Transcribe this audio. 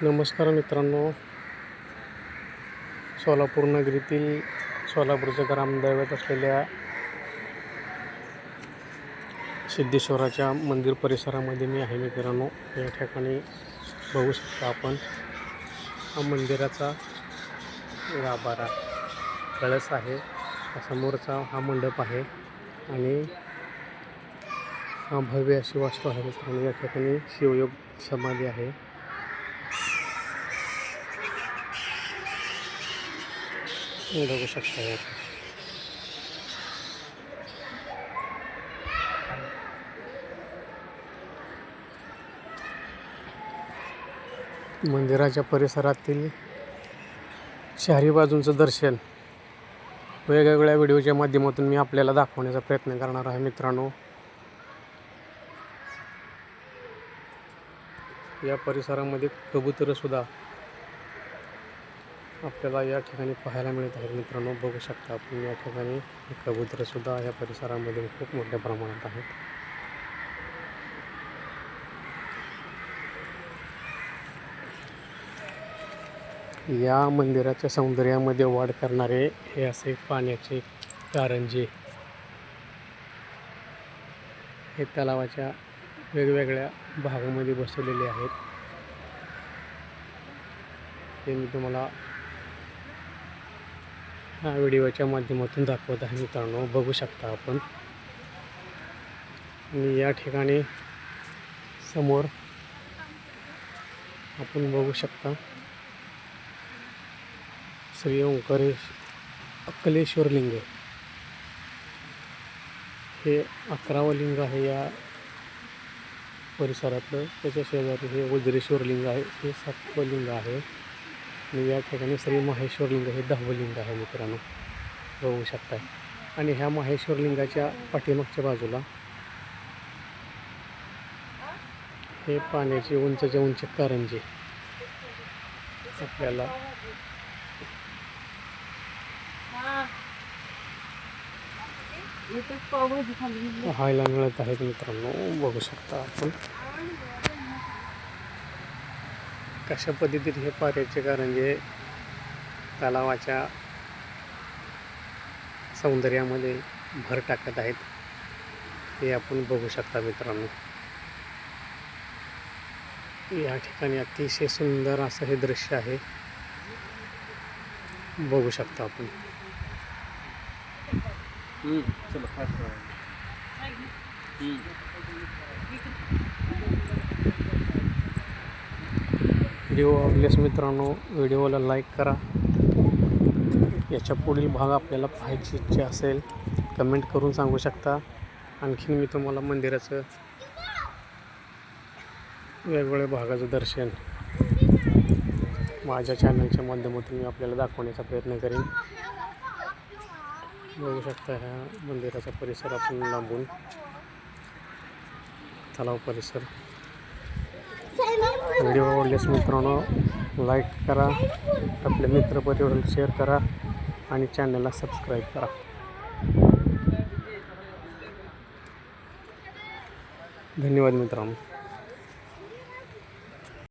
नमस्कार मित्रांनो, सोलापूर नगरीतील सोलापूरचं ग्रामदैवत असलेल्या सिद्धेश्वराच्या मंदिर परिसरामध्ये मी आहे मित्रांनो. या ठिकाणी बघू शकता आपण हा मंदिराचा गाभारा कळस आहे, समोरचा हा मंडप आहे आणि हा भव्य अशी वास्तू आहे मित्रांनो. या ठिकाणी शिवयोग समाधी आहे. बघू शकता यात मंदिराच्या परिसरातील चारी बाजूंचं दर्शन वेगवेगळ्या व्हिडिओच्या माध्यमातून मी आपल्याला दाखवण्याचा प्रयत्न करणार आहे मित्रांनो. या परिसरामध्ये कबूतरसुद्धा आपल्याला या ठिकाणी पाहायला मिळत आहेत मित्रांनो. बघू शकता आपण या ठिकाणी कबूतरसुद्धा या परिसरामध्ये खूप मोठ्या प्रमाणात आहेत. या मंदिराच्या सौंदर्यामध्ये वाढ करणारे हे असे पाण्याचे कारंजे हे तलावाच्या वेगवेगळ्या भागामध्ये बसवलेले आहेत. हे मी तुम्हाला ह्या व्हिडिओच्या माध्यमातून दाखवत आहे मित्रांनो. बघू शकता आपण. आणि या ठिकाणी समोर आपण बघू शकता श्री अक्कलेश्वर लिंग हे 11वं लिंग आहे या परिसरातलं. त्याच्या शेजारी हे वज्रेश्वर लिंग आहे, हे 7वं लिंग आहे. आणि या ठिकाणी श्री माहेश्वर लिंग हे 10वं लिंग आहे मित्रांनो. बघू शकता. आणि ह्या माहेश्वर लिंगाच्या पाठीमागच्या बाजूला हे पाण्याचे उंचच्या उंच कारंजे आपल्याला पाहायला मिळत आहेत मित्रांनो. बघू शकता आपण कशा पद्धतीने हे पाण्याचे कारंजे तलावाच्या सौंदर्यामध्ये भर टाकत आहेत हे आपण बघू शकता मित्रांनो. या ठिकाणी अतिशय सुंदर असं हे दृश्य आहे. बघू शकता आपण. व्हिडिओ आवडल्यास मित्रांनो व्हिडिओला लाईक करा. याच्या पुढील भाग आपल्याला पाहायची इच्छा असेल कमेंट करून सांगू शकता. आणखीन मी तुम्हाला मंदिराचं वेगवेगळ्या भागाचं दर्शन माझ्या चॅनलच्या माध्यमातून मी आपल्याला दाखवण्याचा प्रयत्न करेन. बघू शकता ह्या मंदिराचा परिसर आपण लांबून तलाव परिसर. व्हिडिओ आवडल्यास मित्रांनो लाईक करा, आपल्या मित्रपरिवाराला शेअर करा आणि चॅनलला सबस्क्राईब करा. धन्यवाद मित्रांनो.